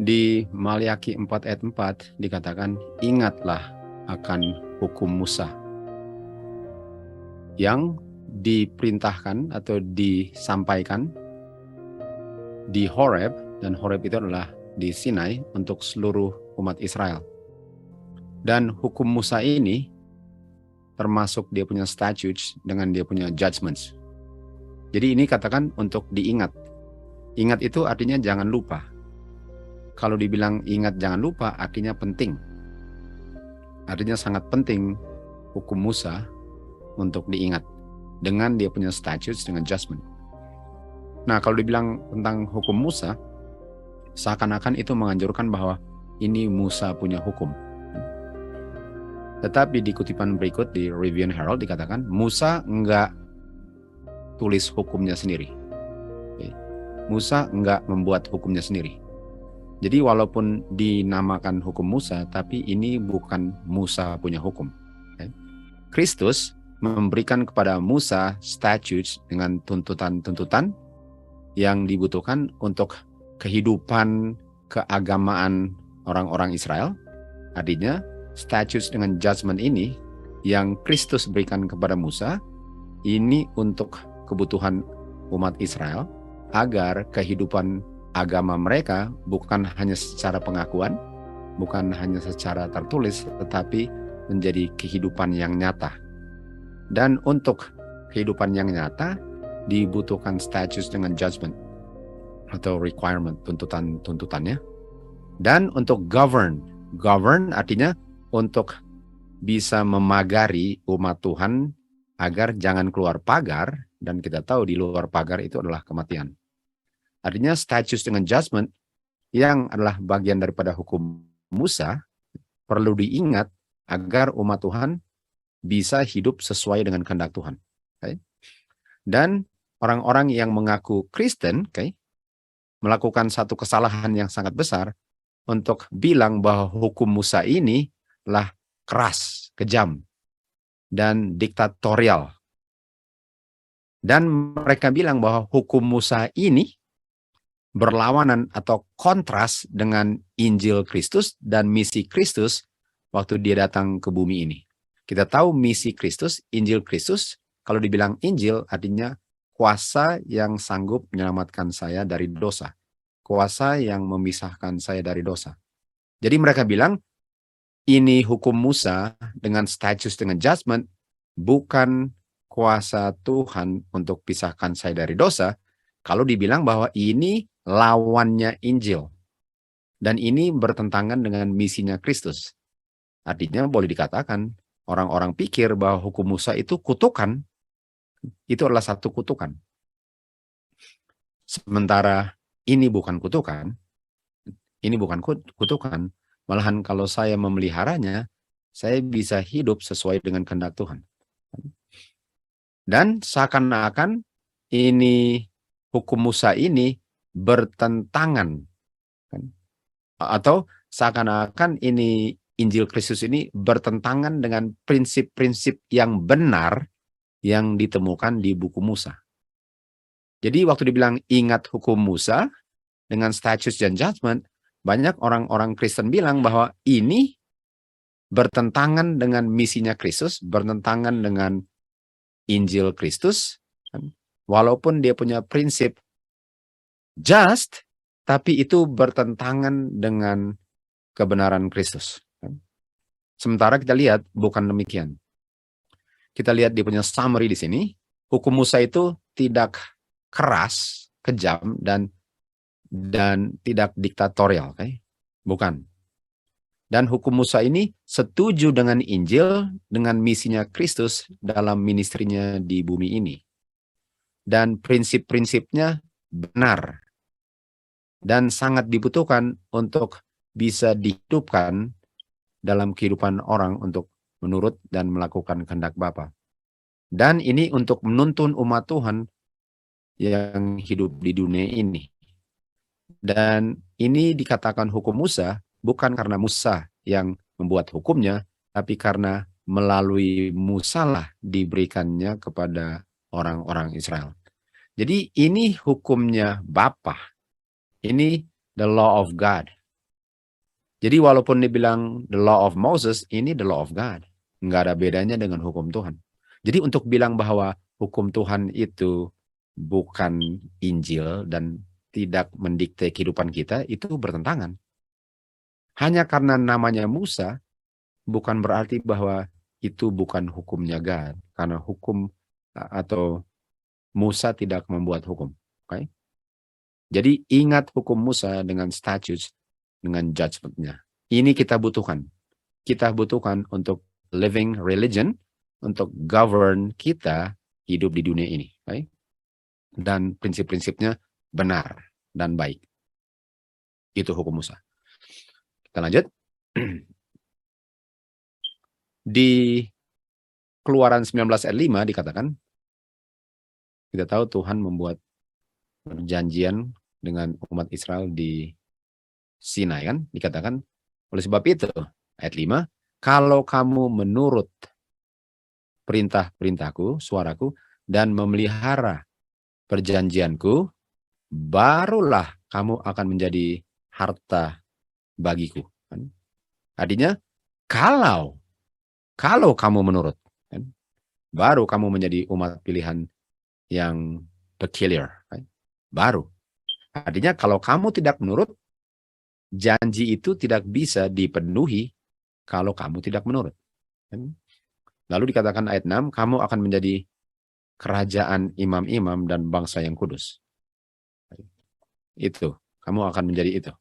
Di Maliaki 4 ayat 4 dikatakan, ingatlah akan hukum Musa yang diperintahkan atau disampaikan di Horeb, dan Horeb itu adalah di Sinai untuk seluruh umat Israel. Dan hukum Musa ini termasuk dia punya statutes dengan dia punya judgments. Jadi ini katakan untuk diingat. Ingat itu artinya jangan lupa. Kalau dibilang ingat jangan lupa artinya penting. Artinya sangat penting hukum Musa untuk diingat dengan dia punya statutes dengan judgment. Nah, kalau dibilang tentang hukum Musa, seakan-akan itu menganjurkan bahwa ini Musa punya hukum. Tetapi di kutipan berikut di Review and Herald dikatakan Musa enggak tulis hukumnya sendiri. Musa enggak membuat hukumnya sendiri. Jadi walaupun dinamakan hukum Musa, tapi ini bukan Musa punya hukum. Kristus memberikan kepada Musa statutes dengan tuntutan-tuntutan yang dibutuhkan untuk kehidupan keagamaan orang-orang Israel. Artinya, statutes dengan judgment ini yang Kristus berikan kepada Musa, ini untuk kebutuhan umat Israel, agar kehidupan agama mereka bukan hanya secara pengakuan, bukan hanya secara tertulis, tetapi menjadi kehidupan yang nyata. Dan untuk kehidupan yang nyata, dibutuhkan statutes dengan judgment atau requirement, tuntutannya. Dan untuk govern artinya untuk bisa memagari umat Tuhan agar jangan keluar pagar, dan kita tahu di luar pagar itu adalah kematian. Artinya statutes dengan judgment yang adalah bagian daripada hukum Musa perlu diingat agar umat Tuhan bisa hidup sesuai dengan kehendak Tuhan. Okay? Dan orang-orang yang mengaku Kristen melakukan satu kesalahan yang sangat besar untuk bilang bahwa hukum Musa ini lah keras, kejam, dan diktatorial. Dan mereka bilang bahwa hukum Musa ini berlawanan atau kontras dengan Injil Kristus dan misi Kristus waktu dia datang ke bumi ini. Kita tahu misi Kristus, Injil Kristus, kalau dibilang Injil artinya kuasa yang sanggup menyelamatkan saya dari dosa. Kuasa yang memisahkan saya dari dosa. Jadi mereka bilang, ini hukum Musa dengan status dengan judgment, bukan kuasa Tuhan untuk pisahkan saya dari dosa, kalau dibilang bahwa ini lawannya Injil. Dan ini bertentangan dengan misinya Kristus. Artinya boleh dikatakan, orang-orang pikir bahwa hukum Musa itu kutukan. Itu adalah satu kutukan. Sementara ini bukan kutukan. Ini bukan kutukan. Malahan kalau saya memeliharanya, saya bisa hidup sesuai dengan kehendak Tuhan. Dan seakan-akan ini hukum Musa ini bertentangan, atau seakan-akan ini Injil Kristus ini bertentangan dengan prinsip-prinsip yang benar yang ditemukan di buku Musa. Jadi waktu dibilang ingat hukum Musa dengan statutes dan judgment, banyak orang-orang Kristen bilang bahwa ini bertentangan dengan misinya Kristus, bertentangan dengan Injil Kristus, walaupun dia punya prinsip just, tapi itu bertentangan dengan kebenaran Kristus. Sementara kita lihat bukan demikian. Kita lihat dia punya summary di sini. Hukum Musa itu tidak keras, kejam, dan tidak diktatorial, bukan. Dan hukum Musa ini setuju dengan Injil, dengan misinya Kristus dalam ministrinya di bumi ini. Dan prinsip-prinsipnya benar dan sangat dibutuhkan untuk bisa dihidupkan dalam kehidupan orang untuk menurut dan melakukan kehendak Bapa. Dan ini untuk menuntun umat Tuhan yang hidup di dunia ini. Dan ini dikatakan hukum Musa bukan karena Musa yang membuat hukumnya, tapi karena melalui Musa lah diberikannya kepada orang-orang Israel. Jadi ini hukumnya Bapa. Ini the law of God. Jadi walaupun dibilang the law of Moses, ini the law of God. Nggak ada bedanya dengan hukum Tuhan. Jadi untuk bilang bahwa hukum Tuhan itu bukan Injil dan tidak mendikte kehidupan kita, itu bertentangan. Hanya karena namanya Musa, bukan berarti bahwa itu bukan hukumnya God. Karena hukum atau Musa tidak membuat hukum. Okay? Jadi ingat hukum Musa dengan statutes, dengan judgment-nya. Ini kita butuhkan. Kita butuhkan untuk living religion, untuk govern kita hidup di dunia ini. Okay? Dan prinsip-prinsipnya benar dan baik. Itu hukum Musa. Kita lanjut. Di Keluaran 19 ayat 5 dikatakan, kita tahu Tuhan membuat perjanjian dengan umat Israel di Sinai, kan? Dikatakan, oleh sebab itu, ayat 5, kalau kamu menurut perintah-perintahku, suaraku, dan memelihara perjanjianku, barulah kamu akan menjadi harta bagiku. Artinya, kalau kamu menurut, baru kamu menjadi umat pilihan yang peculiar. Baru. Artinya kalau kamu tidak menurut, janji itu tidak bisa dipenuhi kalau kamu tidak menurut. Lalu dikatakan ayat 6, kamu akan menjadi kerajaan imam-imam dan bangsa yang kudus. Itu, kamu akan menjadi itu.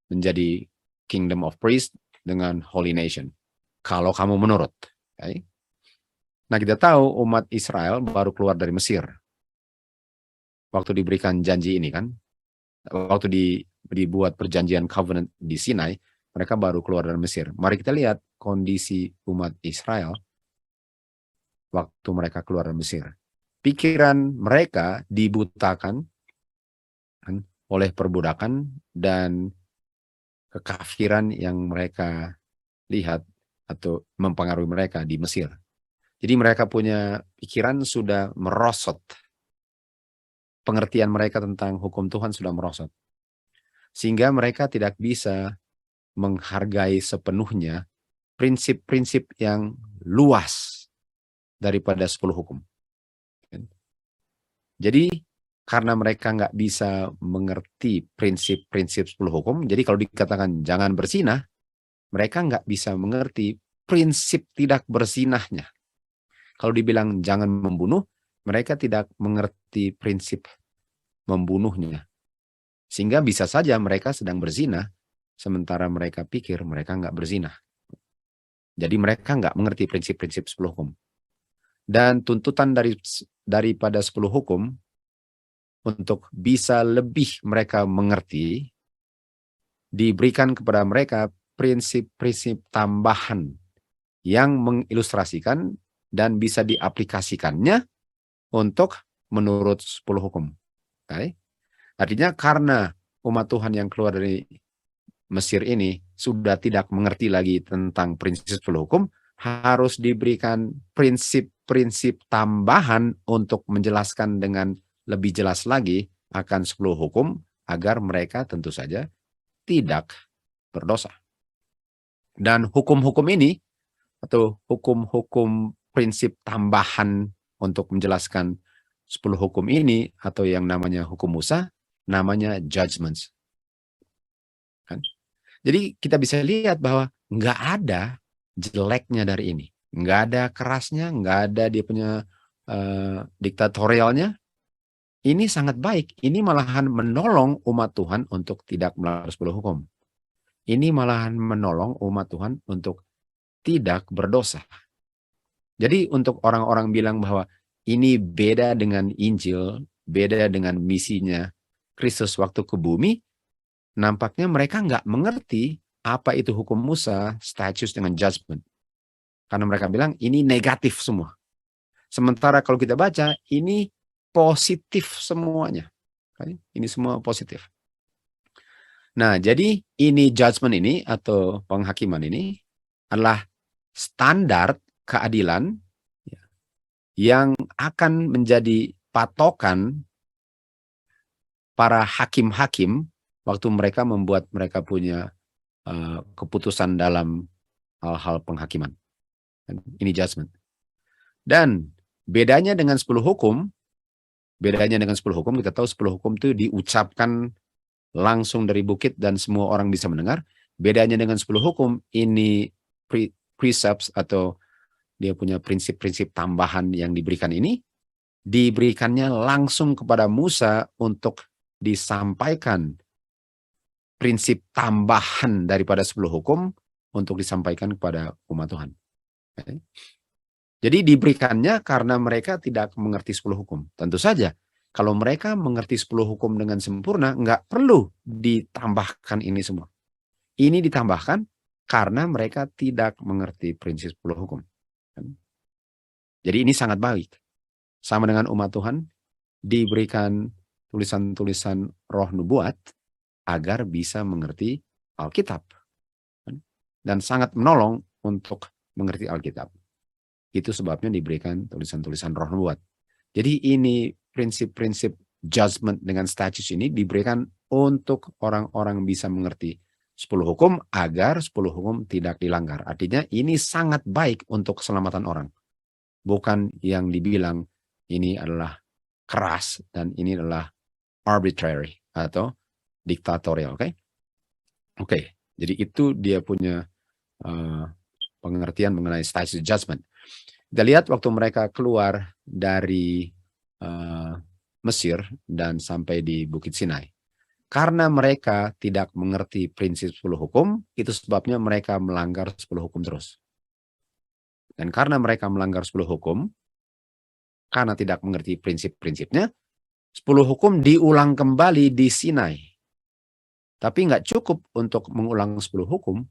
Menjadi kingdom of priest dengan holy nation. Kalau kamu menurut. Nah, kita tahu umat Israel baru keluar dari Mesir. Waktu diberikan janji ini kan, waktu dibuat perjanjian covenant di Sinai, mereka baru keluar dari Mesir. Mari kita lihat kondisi umat Israel waktu mereka keluar dari Mesir. Pikiran mereka dibutakan oleh perbudakan dan kekafiran yang mereka lihat atau mempengaruhi mereka di Mesir. Jadi mereka punya pikiran sudah merosot. Pengertian mereka tentang hukum Tuhan sudah merosot. Sehingga mereka tidak bisa menghargai sepenuhnya prinsip-prinsip yang luas daripada 10 hukum. Jadi karena mereka nggak bisa mengerti prinsip-prinsip 10 hukum, jadi kalau dikatakan jangan berzinah, mereka nggak bisa mengerti prinsip tidak berzinahnya. Kalau dibilang jangan membunuh, mereka tidak mengerti prinsip membunuhnya. Sehingga bisa saja mereka sedang berzina, sementara mereka pikir mereka nggak berzina. Jadi mereka nggak mengerti prinsip-prinsip 10 hukum. Dan tuntutan daripada 10 hukum, untuk bisa lebih mereka mengerti, diberikan kepada mereka prinsip-prinsip tambahan yang mengilustrasikan dan bisa diaplikasikannya untuk menurut 10 hukum. Okay? Artinya karena umat Tuhan yang keluar dari Mesir ini sudah tidak mengerti lagi tentang prinsip 10 hukum, harus diberikan prinsip-prinsip tambahan untuk menjelaskan dengan lebih jelas lagi akan 10 hukum agar mereka tentu saja tidak berdosa. Dan hukum-hukum ini atau hukum-hukum prinsip tambahan untuk menjelaskan 10 hukum ini atau yang namanya hukum Musa, namanya judgments. Kan? Jadi kita bisa lihat bahwa nggak ada jeleknya dari ini. Nggak ada kerasnya, nggak ada dia punya diktatorialnya. Ini sangat baik. Ini malahan menolong umat Tuhan untuk tidak melanggar 10 hukum. Ini malahan menolong umat Tuhan untuk tidak berdosa. Jadi untuk orang-orang bilang bahwa ini beda dengan Injil, beda dengan misinya Kristus waktu ke bumi, nampaknya mereka nggak mengerti apa itu hukum Musa, statutes dengan judgment. Karena mereka bilang ini negatif semua. Sementara kalau kita baca, ini positif semuanya. Ini semua positif. Nah, jadi ini judgment ini atau penghakiman ini adalah standar keadilan yang akan menjadi patokan para hakim-hakim waktu mereka membuat mereka punya keputusan dalam hal-hal penghakiman. Ini judgment. Dan bedanya dengan 10 hukum, kita tahu 10 hukum itu diucapkan langsung dari bukit dan semua orang bisa mendengar. Bedanya dengan 10 hukum, ini precepts atau dia punya prinsip-prinsip tambahan yang diberikan ini, diberikannya langsung kepada Musa untuk disampaikan prinsip tambahan daripada 10 hukum untuk disampaikan kepada umat Tuhan. Okay. Jadi diberikannya karena mereka tidak mengerti 10 hukum. Tentu saja, kalau mereka mengerti 10 hukum dengan sempurna, nggak perlu ditambahkan ini semua. Ini ditambahkan karena mereka tidak mengerti prinsip 10 hukum. Jadi ini sangat baik. Sama dengan umat Tuhan, diberikan tulisan-tulisan roh nubuat agar bisa mengerti Alkitab. Dan sangat menolong untuk mengerti Alkitab. Itu sebabnya diberikan tulisan-tulisan roh nubuat. Jadi ini prinsip-prinsip judgment dengan status ini diberikan untuk orang-orang bisa mengerti 10 hukum agar 10 hukum tidak dilanggar. Artinya ini sangat baik untuk keselamatan orang. Bukan yang dibilang ini adalah keras dan ini adalah arbitrary atau diktatorial. Oke. Jadi itu dia punya pengertian mengenai status judgment. Kita lihat waktu mereka keluar dari Mesir dan sampai di Bukit Sinai. Karena mereka tidak mengerti prinsip 10 hukum, itu sebabnya mereka melanggar 10 hukum terus. Dan karena mereka melanggar 10 hukum, karena tidak mengerti prinsip-prinsipnya, 10 hukum diulang kembali di Sinai. Tapi nggak cukup untuk mengulang 10 hukum,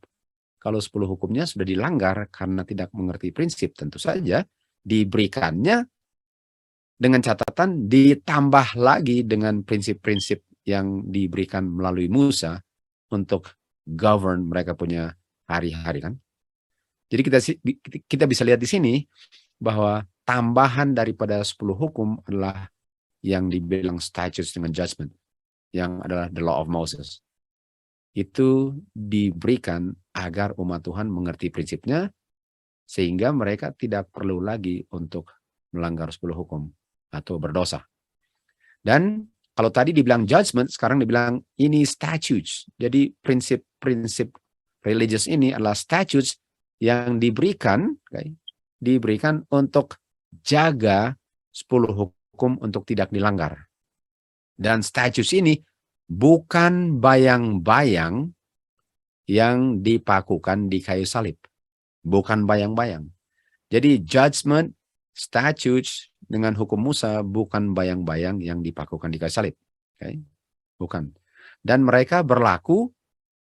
kalau 10 hukumnya sudah dilanggar karena tidak mengerti prinsip, tentu saja diberikannya dengan catatan ditambah lagi dengan prinsip-prinsip yang diberikan melalui Musa untuk govern mereka punya hari-hari kan. Jadi kita bisa lihat di sini bahwa tambahan daripada 10 hukum adalah yang dibilang statutes dengan judgment, yang adalah the law of Moses. Itu diberikan agar umat Tuhan mengerti prinsipnya, sehingga mereka tidak perlu lagi untuk melanggar 10 hukum atau berdosa. Dan kalau tadi dibilang judgment, sekarang dibilang ini statutes. Jadi prinsip-prinsip religious ini adalah statutes yang diberikan untuk jaga 10 hukum untuk tidak dilanggar. Dan statutes ini bukan bayang-bayang yang dipakukan di kayu salib. Bukan bayang-bayang. Jadi judgment, statutes dengan hukum Musa bukan bayang-bayang yang dipakukan di kayu salib. Bukan. Dan mereka berlaku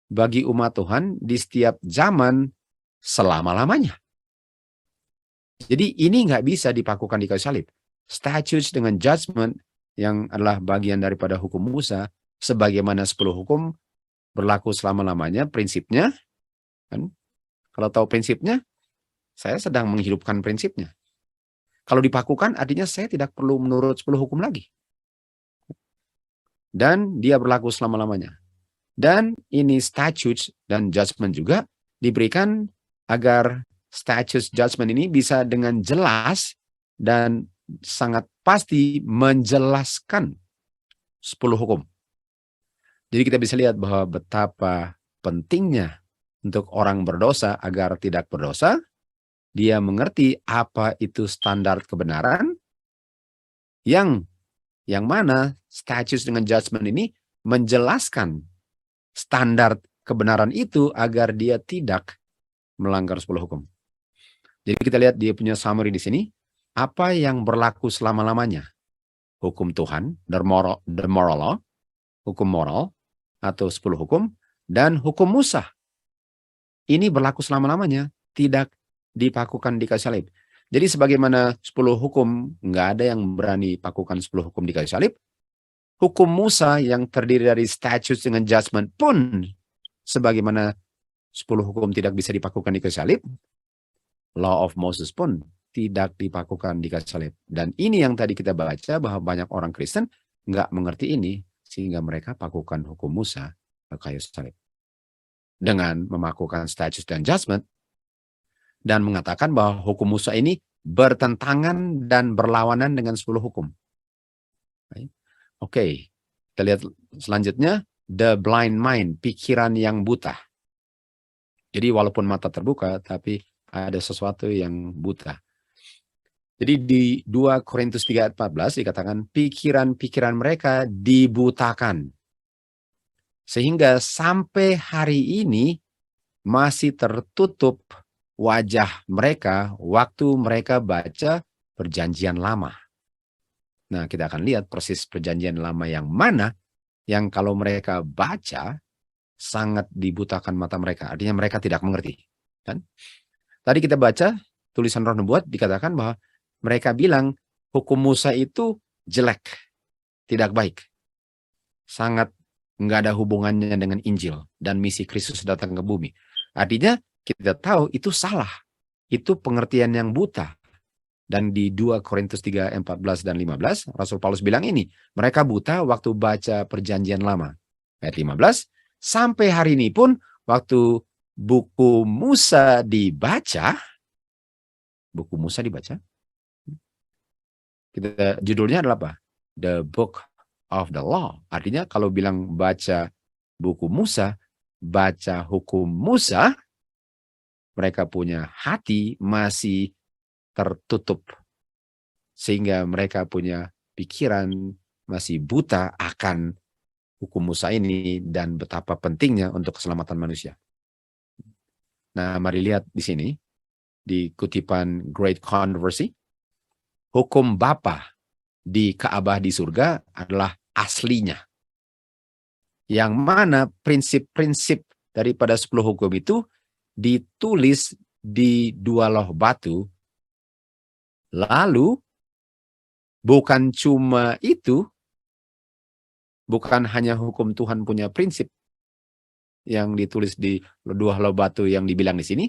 bagi umat Tuhan di setiap zaman selama-lamanya. Jadi ini nggak bisa dipakukan di kayu salib. Statutes dengan judgment yang adalah bagian daripada hukum Musa, sebagaimana 10 hukum berlaku selama-lamanya, prinsipnya. Kan? Kalau tahu prinsipnya, saya sedang menghidupkan prinsipnya. Kalau dipakukan, artinya saya tidak perlu menurut 10 hukum lagi. Dan dia berlaku selama-lamanya. Dan ini statutes dan judgment juga diberikan agar statutes judgment ini bisa dengan jelas dan sangat pasti menjelaskan 10 hukum. Jadi kita bisa lihat bahwa betapa pentingnya untuk orang berdosa agar tidak berdosa, dia mengerti apa itu standar kebenaran, yang mana statutes dengan judgment ini menjelaskan standar kebenaran itu agar dia tidak melanggar 10 hukum. Jadi kita lihat dia punya summary di sini. Apa yang berlaku selama-lamanya? Hukum Tuhan, the moral law, hukum moral, atau 10 hukum, dan hukum Musa. Ini berlaku selama-lamanya, tidak dipakukan di kayu salib. Jadi sebagaimana 10 hukum, nggak ada yang berani pakukan 10 hukum di kayu salib. Hukum Musa yang terdiri dari statutes dengan judgment pun, sebagaimana 10 hukum tidak bisa dipakukan di kayu salib, law of Moses pun tidak dipakukan di kayu salib. Dan ini yang tadi kita baca bahwa banyak orang Kristen nggak mengerti ini, sehingga mereka pakukan hukum Musa ke kayu salib. dengan memakukan statutes dan judgment dan mengatakan bahwa hukum Musa ini bertentangan dan berlawanan dengan 10 hukum. Oke, kita lihat selanjutnya, the blind mind, pikiran yang buta. Jadi walaupun mata terbuka, tapi ada sesuatu yang buta. Jadi di 2 Korintus 3 ayat 14 dikatakan pikiran-pikiran mereka dibutakan. Sehingga sampai hari ini masih tertutup wajah mereka waktu mereka baca Perjanjian Lama. Nah, kita akan lihat proses Perjanjian Lama yang mana yang kalau mereka baca sangat dibutakan mata mereka. Artinya mereka tidak mengerti. Kan? Tadi kita baca tulisan Roh Nubuat dikatakan bahwa mereka bilang hukum Musa itu jelek, tidak baik. Sangat nggak ada hubungannya dengan Injil dan misi Kristus datang ke bumi. Artinya kita tahu itu salah. Itu pengertian yang buta. Dan di 2 Korintus 3, 14 dan 15, Rasul Paulus bilang ini, mereka buta waktu baca Perjanjian Lama. Ayat 15, sampai hari ini pun waktu buku Musa dibaca, judulnya adalah apa? The Book of the Law. Artinya kalau bilang baca buku Musa, baca hukum Musa, mereka punya hati masih tertutup. Sehingga mereka punya pikiran masih buta akan hukum Musa ini dan betapa pentingnya untuk keselamatan manusia. Nah, mari lihat di sini, di kutipan Great Controversy, hukum Bapa di Ka'bah di surga adalah aslinya. Yang mana prinsip-prinsip daripada 10 hukum itu ditulis di 2 loh batu. Lalu, bukan cuma itu, bukan hanya hukum Tuhan punya prinsip yang ditulis di 2 loh batu yang dibilang di sini,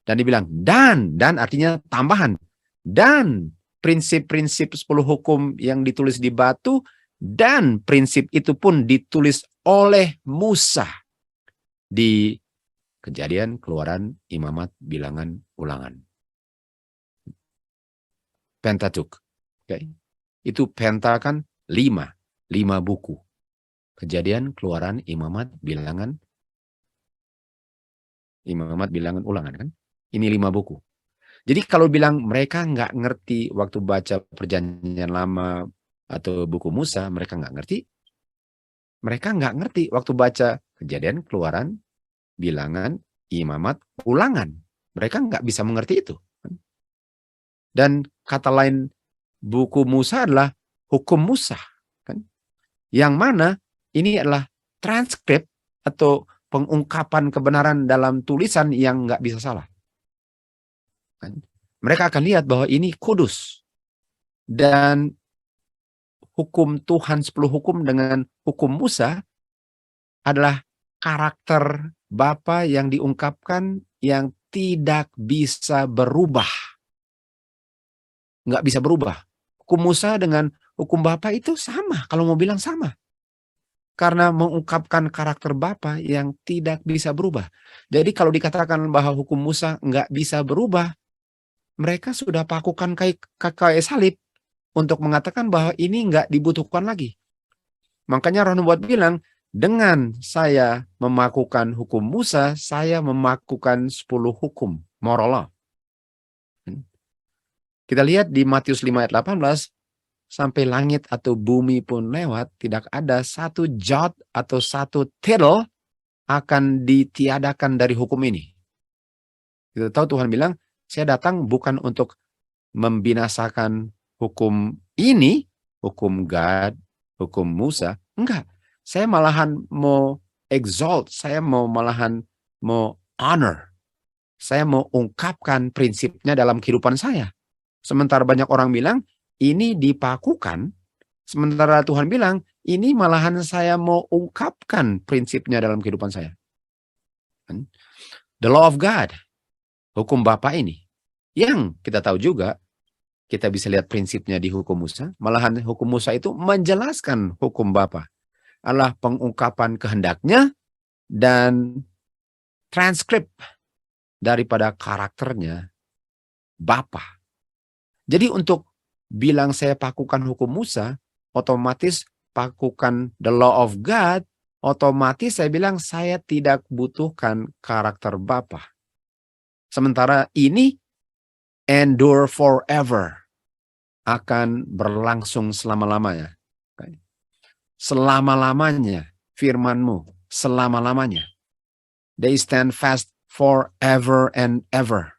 dan dibilang dan artinya tambahan, dan prinsip-prinsip 10 hukum yang ditulis di batu, dan prinsip itu pun ditulis oleh Musa di Kejadian, Keluaran, Imamat, Bilangan, Ulangan. Pentateuch. Okay. Itu penta kan 5 buku. Kejadian, Keluaran, Imamat, Bilangan, Ulangan kan. Ini 5 buku. Jadi kalau bilang mereka nggak ngerti waktu baca Perjanjian Lama atau buku Musa, mereka nggak ngerti. Mereka nggak ngerti waktu baca Kejadian, Keluaran, Bilangan, Imamat, Ulangan. Mereka nggak bisa mengerti itu. Dan kata lain buku Musa adalah hukum Musa. Kan? Yang mana ini adalah transkrip atau pengungkapan kebenaran dalam tulisan yang nggak bisa salah. Kan? Mereka akan lihat bahwa ini kudus. Dan hukum Tuhan 10 hukum dengan hukum Musa adalah karakter Bapa yang diungkapkan yang tidak bisa berubah. Nggak bisa berubah. Hukum Musa dengan hukum Bapa itu sama, kalau mau bilang sama. Karena mengungkapkan karakter Bapa yang tidak bisa berubah. Jadi kalau dikatakan bahwa hukum Musa nggak bisa berubah, mereka sudah pakukan kayak salib untuk mengatakan bahwa ini nggak dibutuhkan lagi. Makanya Roh Nubuat bilang, dengan saya memakukan hukum Musa, saya memakukan 10 hukum, moral law. Kita lihat di Matius 5 ayat 18, sampai langit atau bumi pun lewat, tidak ada satu jot atau satu tittle akan ditiadakan dari hukum ini. Kita tahu Tuhan bilang, saya datang bukan untuk membinasakan hukum ini, hukum God, hukum Musa. Enggak. Saya malahan mau exalt, saya malahan mau honor. Saya mau ungkapkan prinsipnya dalam kehidupan saya. Sementara banyak orang bilang, ini dipakukan. Sementara Tuhan bilang, ini malahan saya mau ungkapkan prinsipnya dalam kehidupan saya. The law of God. Hukum Bapa ini. Yang kita tahu juga, kita bisa lihat prinsipnya di hukum Musa. Malahan hukum Musa itu menjelaskan hukum Bapa. Adalah pengungkapan kehendaknya dan transkrip daripada karakternya Bapa. Jadi untuk bilang saya pakukan hukum Musa, otomatis pakukan the law of God, otomatis saya bilang saya tidak butuhkan karakter Bapa. Sementara ini endure forever, akan berlangsung selama-lamanya. Selama-lamanya firman-Mu, selama-lamanya. They stand fast forever and ever.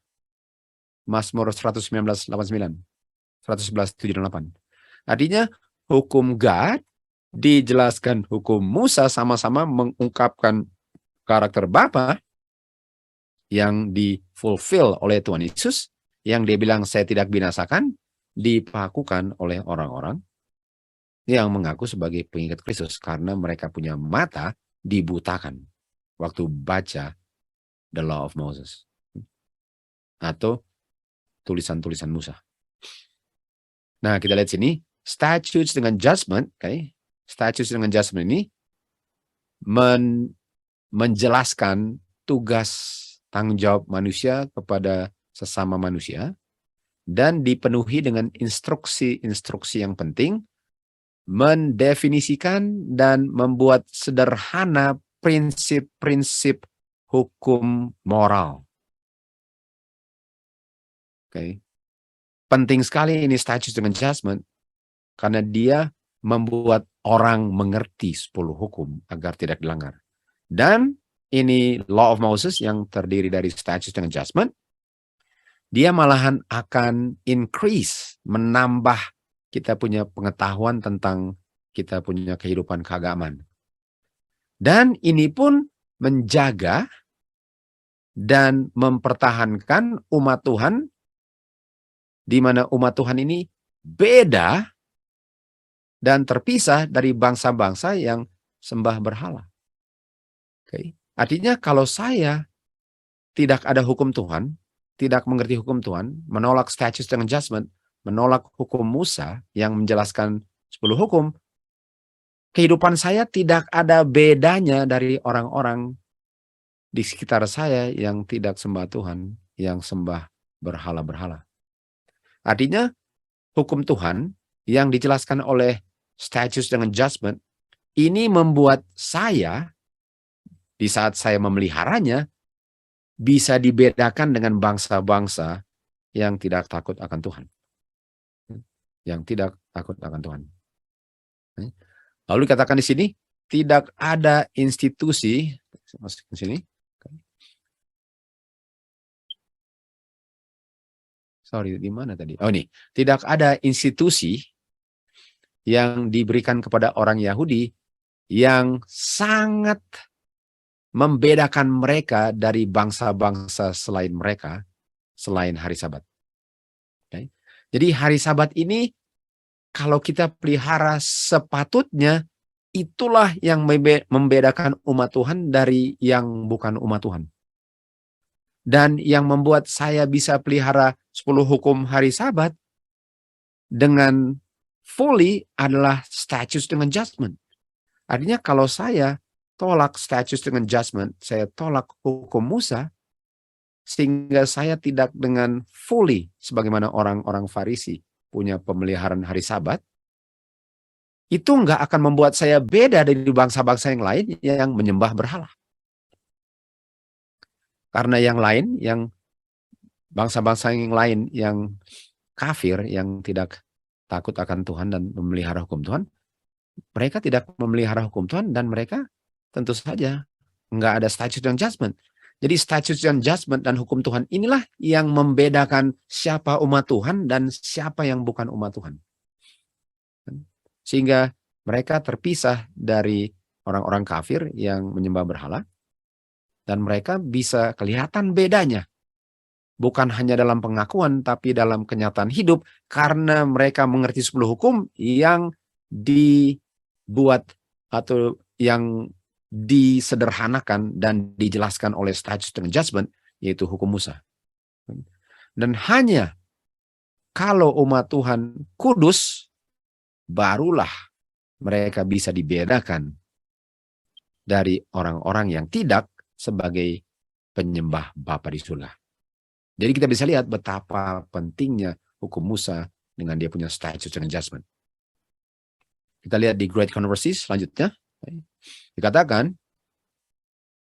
Mazmur 119:89. 111:7-8. Artinya hukum God dijelaskan hukum Musa sama-sama mengungkapkan karakter Bapa yang di-fulfill oleh Tuhan Yesus, yang dia bilang saya tidak binasakan, dipakukan oleh orang-orang yang mengaku sebagai pengikut Kristus karena mereka punya mata dibutakan waktu baca the law of Moses atau tulisan-tulisan Musa. Nah, kita lihat sini, statutes dengan judgment, statutes dengan judgment ini menjelaskan tugas tanggung jawab manusia kepada sesama manusia dan dipenuhi dengan instruksi-instruksi yang penting, mendefinisikan dan membuat sederhana prinsip-prinsip hukum moral. Penting sekali ini statutes dengan judgment karena dia membuat orang mengerti 10 hukum agar tidak dilanggar. Dan ini law of Moses yang terdiri dari statutes dengan judgment, dia malahan akan increase, menambah kita punya pengetahuan tentang kita punya kehidupan keagamaan. Dan ini pun menjaga dan mempertahankan umat Tuhan, di mana umat Tuhan ini beda dan terpisah dari bangsa-bangsa yang sembah berhala. Artinya kalau saya tidak ada hukum Tuhan, tidak mengerti hukum Tuhan, menolak statutes dengan judgment, menolak hukum Musa yang menjelaskan 10 hukum, kehidupan saya tidak ada bedanya dari orang-orang di sekitar saya yang tidak sembah Tuhan, yang sembah berhala-berhala. Artinya, hukum Tuhan yang dijelaskan oleh statutes dengan judgment, ini membuat saya, di saat saya memeliharanya, bisa dibedakan dengan bangsa-bangsa yang tidak takut akan Tuhan. Yang tidak takut akan Tuhan. Lalu dikatakan di sini, tidak ada institusi, masuk ke sini. Sorry, di mana tadi? Oh ini, tidak ada institusi yang diberikan kepada orang Yahudi yang sangat membedakan mereka dari bangsa-bangsa selain mereka, selain hari Sabat. Jadi hari Sabat ini, kalau kita pelihara sepatutnya, itulah yang membedakan umat Tuhan dari yang bukan umat Tuhan. Dan yang membuat saya bisa pelihara 10 hukum hari Sabat dengan fully adalah statutes dengan judgment. Artinya kalau saya tolak statutes dengan judgment, saya tolak hukum Musa, sehingga saya tidak dengan fully sebagaimana orang-orang Farisi punya pemeliharaan hari Sabat, itu nggak akan membuat saya beda dari bangsa-bangsa yang lain yang menyembah berhala. Karena yang lain, yang bangsa-bangsa yang lain yang kafir, yang tidak takut akan Tuhan dan memelihara hukum Tuhan, mereka tidak memelihara hukum Tuhan dan mereka tentu saja nggak ada statute dan judgment. Jadi statute dan judgment dan hukum Tuhan inilah yang membedakan siapa umat Tuhan dan siapa yang bukan umat Tuhan. Sehingga mereka terpisah dari orang-orang kafir yang menyembah berhala. Dan mereka bisa kelihatan bedanya. Bukan hanya dalam pengakuan, tapi dalam kenyataan hidup. Karena mereka mengerti 10 hukum yang dibuat atau yang disederhanakan dan dijelaskan oleh statutes dan judgment, yaitu hukum Musa. Dan hanya kalau umat Tuhan kudus, barulah mereka bisa dibedakan dari orang-orang yang tidak, sebagai penyembah Bapa di surga. Jadi kita bisa lihat betapa pentingnya hukum Musa dengan dia punya statutes and adjustment. Kita lihat di Great Controversy selanjutnya. Dikatakan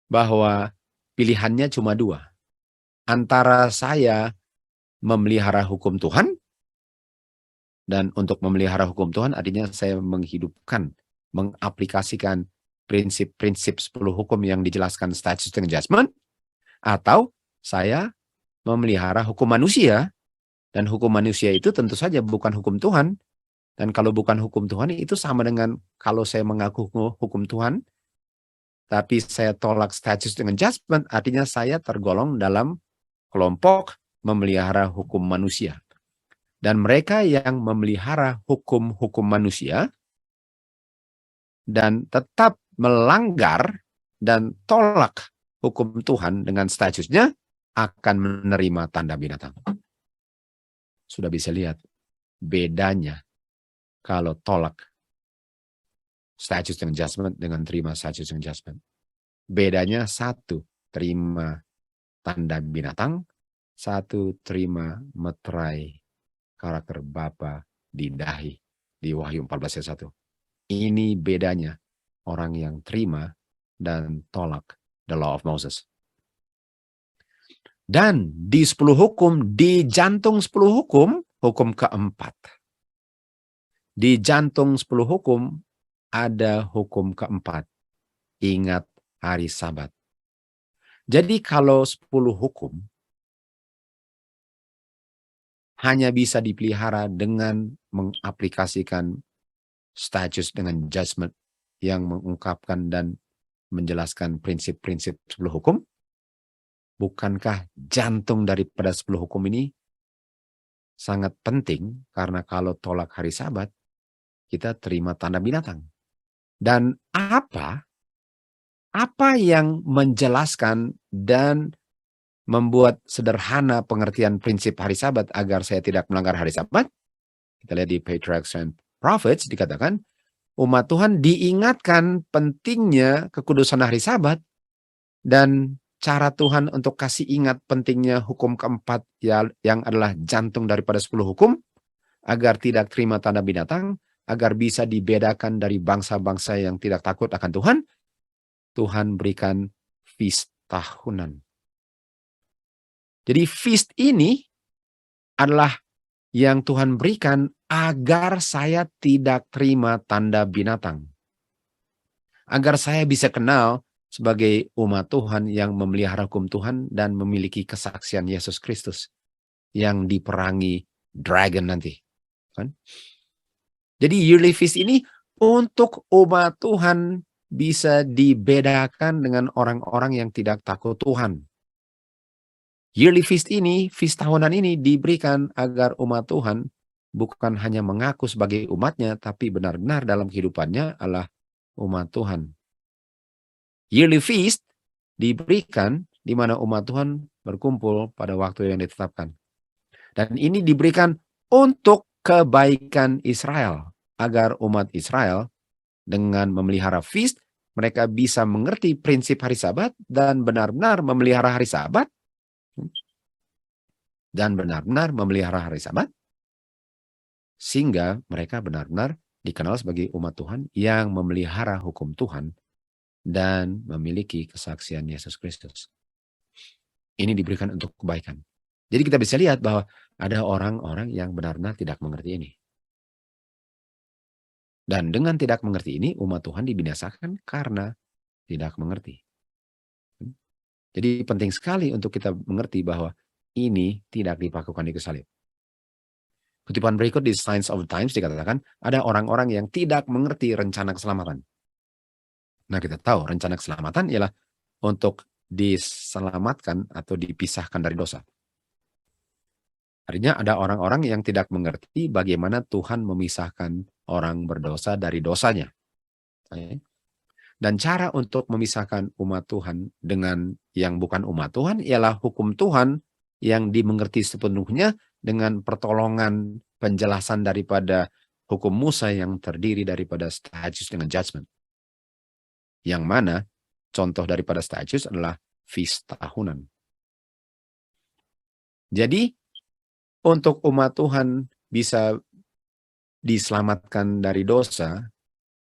bahwa pilihannya cuma dua. Antara saya memelihara hukum Tuhan, dan untuk memelihara hukum Tuhan artinya saya menghidupkan, mengaplikasikan prinsip-prinsip 10 hukum yang dijelaskan statutes and adjustment, atau saya memelihara hukum manusia, dan hukum manusia itu tentu saja bukan hukum Tuhan. Dan kalau bukan hukum Tuhan itu sama dengan kalau saya mengaku hukum Tuhan, tapi saya tolak statutes and adjustment, artinya saya tergolong dalam kelompok memelihara hukum manusia. Dan mereka yang memelihara hukum-hukum manusia dan tetap melanggar dan tolak hukum Tuhan dengan statusnya akan menerima tanda binatang. Sudah bisa lihat bedanya kalau tolak statutes and adjustment dengan terima statutes and adjustment. Bedanya satu, terima tanda binatang, satu terima meterai karakter Bapa di dahi di Wahyu 14 ayat 1. Ini bedanya orang yang terima dan tolak the law of Moses. Dan di 10 hukum, di jantung 10 hukum, hukum keempat. Di jantung 10 hukum ada hukum keempat. Ingat hari Sabat. Jadi kalau 10 hukum hanya bisa dipelihara dengan mengaplikasikan statutes dengan judgment yang mengungkapkan dan menjelaskan prinsip-prinsip 10 hukum, bukankah jantung daripada 10 hukum ini sangat penting? Karena kalau tolak hari Sabat, kita terima tanda binatang. Dan apa yang menjelaskan dan membuat sederhana pengertian prinsip hari Sabat agar saya tidak melanggar hari Sabat? Kita lihat di Patriarchs and Prophets dikatakan umat Tuhan diingatkan pentingnya kekudusan hari Sabat, dan cara Tuhan untuk kasih ingat pentingnya hukum keempat yang adalah jantung daripada 10 hukum agar tidak terima tanda binatang, agar bisa dibedakan dari bangsa-bangsa yang tidak takut akan Tuhan. Tuhan berikan feast tahunan. Jadi feast ini adalah yang Tuhan berikan agar saya tidak terima tanda binatang. Agar saya bisa kenal sebagai umat Tuhan yang memelihara hukum Tuhan dan memiliki kesaksian Yesus Kristus yang diperangi dragon nanti. Kan? Jadi yearly feast ini untuk umat Tuhan bisa dibedakan dengan orang-orang yang tidak takut Tuhan. Yearly feast ini, feast tahunan ini diberikan agar umat Tuhan bukan hanya mengaku sebagai umatnya, tapi benar-benar dalam kehidupannya adalah umat Tuhan. Yearly feast diberikan di mana umat Tuhan berkumpul pada waktu yang ditetapkan. Dan ini diberikan untuk kebaikan Israel, agar umat Israel dengan memelihara feast, mereka bisa mengerti prinsip hari Sabat dan benar-benar memelihara hari Sabat. Dan benar-benar memelihara hari Sabat, sehingga mereka benar-benar dikenal sebagai umat Tuhan yang memelihara hukum Tuhan dan memiliki kesaksian Yesus Kristus. Ini diberikan untuk kebaikan. Jadi kita bisa lihat bahwa ada orang-orang yang benar-benar tidak mengerti ini. Dan dengan tidak mengerti ini, umat Tuhan dibinasakan karena tidak mengerti. Jadi penting sekali untuk kita mengerti bahwa ini tidak dipakukan di salib. Kutipan berikut di Signs of the Times dikatakan, ada orang-orang yang tidak mengerti rencana keselamatan. Nah, kita tahu rencana keselamatan ialah untuk diselamatkan atau dipisahkan dari dosa. Artinya ada orang-orang yang tidak mengerti bagaimana Tuhan memisahkan orang berdosa dari dosanya. Dan cara untuk memisahkan umat Tuhan dengan yang bukan umat Tuhan ialah hukum Tuhan yang dimengerti sepenuhnya dengan pertolongan penjelasan daripada hukum Musa yang terdiri daripada statutes dengan judgment. Yang mana contoh daripada statutes adalah feast tahunan. Jadi untuk umat Tuhan bisa diselamatkan dari dosa,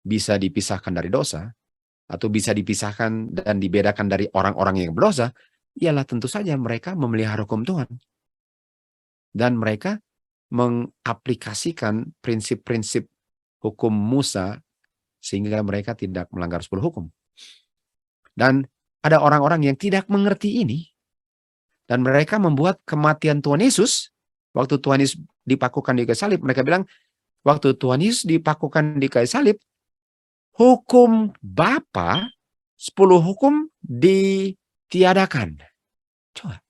bisa dipisahkan dari dosa, atau bisa dipisahkan dan dibedakan dari orang-orang yang berdosa, ialah tentu saja mereka memelihara hukum Tuhan. Dan mereka mengaplikasikan prinsip-prinsip hukum Musa sehingga mereka tidak melanggar 10 hukum. Dan ada orang-orang yang tidak mengerti ini, dan mereka membuat kematian Tuhan Yesus, waktu Tuhan Yesus dipakukan di kayu salib, mereka bilang, waktu Tuhan Yesus dipakukan di kayu salib, hukum Bapa, 10 hukum ditiadakan. Coba.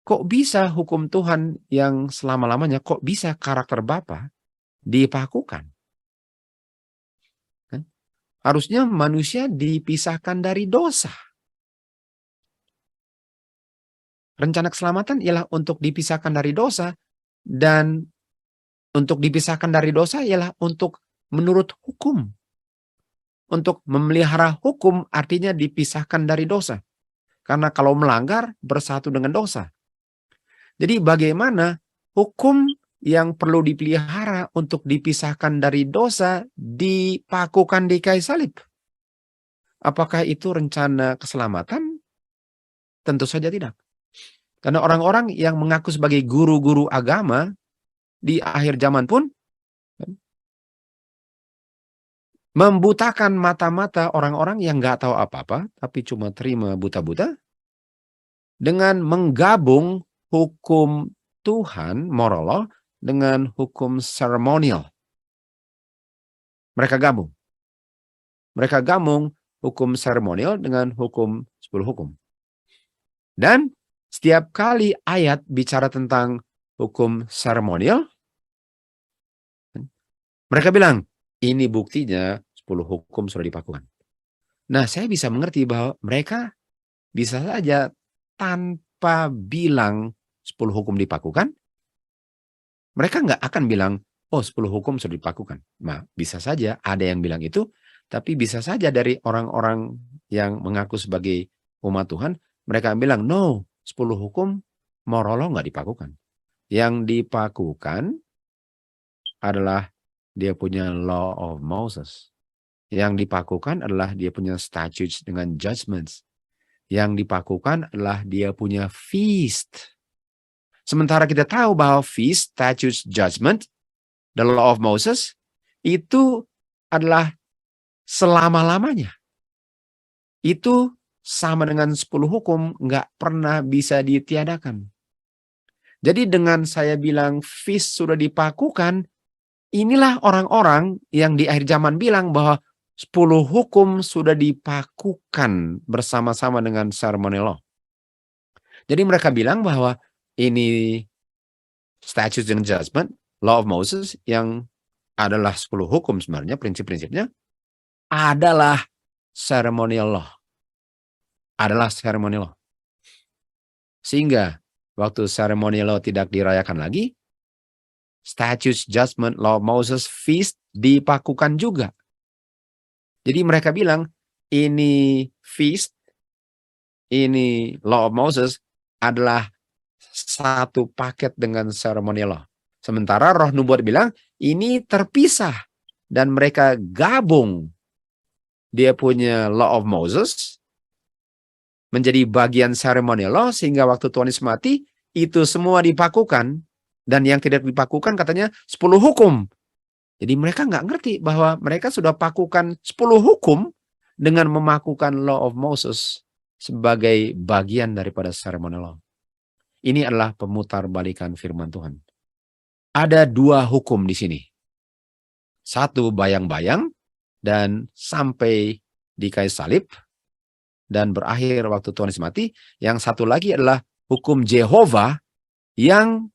Kok bisa hukum Tuhan yang selama-lamanya, kok bisa karakter Bapa dipakukan? Kan? Harusnya manusia dipisahkan dari dosa. Rencana keselamatan ialah untuk dipisahkan dari dosa, dan untuk dipisahkan dari dosa ialah untuk menurut hukum. Untuk memelihara hukum artinya dipisahkan dari dosa. Karena kalau melanggar bersatu dengan dosa. Jadi bagaimana hukum yang perlu dipelihara untuk dipisahkan dari dosa dipakukan di kayu salib? Apakah itu rencana keselamatan? Tentu saja tidak. Karena orang-orang yang mengaku sebagai guru-guru agama di akhir zaman pun membutakan mata-mata orang-orang yang nggak tahu apa-apa, tapi cuma terima buta-buta, dengan menggabung hukum Tuhan, moral law, dengan hukum seremonial. Mereka gabung. Mereka gabung hukum seremonial dengan hukum 10 hukum. Dan setiap kali ayat bicara tentang hukum seremonial, mereka bilang, ini buktinya 10 hukum sudah dipakukan. Nah, saya bisa mengerti bahwa mereka bisa saja tanpa bilang 10 hukum dipakukan, mereka nggak akan bilang, oh 10 hukum sudah dipakukan. Nah, bisa saja ada yang bilang itu, tapi bisa saja dari orang-orang yang mengaku sebagai umat Tuhan, mereka bilang, no, 10 hukum moral law nggak dipakukan. Yang dipakukan adalah dia punya law of Moses. Yang dipakukan adalah dia punya statutes dengan judgments. Yang dipakukan adalah dia punya feast. Sementara kita tahu bahwa feast, statutes, judgment, the law of Moses, itu adalah selama-lamanya. Itu sama dengan 10 hukum, nggak pernah bisa ditiadakan. Jadi dengan saya bilang feast sudah dipakukan, inilah orang-orang yang di akhir zaman bilang bahwa 10 hukum sudah dipakukan bersama-sama dengan ceremonial law. Jadi mereka bilang bahwa ini statutes and judgment, law of Moses yang adalah 10 hukum sebenarnya, prinsip-prinsipnya adalah ceremonial law. Adalah ceremonial law. Sehingga waktu ceremonial law tidak dirayakan lagi, statutes, judgment, law of Moses, feast dipakukan juga. Jadi mereka bilang ini feast, ini law of Moses adalah satu paket dengan ceremonial law. Sementara roh nubuat bilang ini terpisah dan mereka gabung. Dia punya law of Moses menjadi bagian ceremonial law sehingga waktu Tuhan Yesus mati itu semua dipakukan, dan yang tidak dipakukan katanya 10 hukum. Jadi mereka nggak ngerti bahwa mereka sudah pakukan 10 hukum dengan memakukan law of Moses sebagai bagian daripada ceremonial law. Ini adalah pemutarbalikan firman Tuhan. Ada 2 hukum di sini. Satu bayang-bayang dan sampai di kayu salib dan berakhir waktu Tuhan Yesus mati. Yang satu lagi adalah hukum Jehovah yang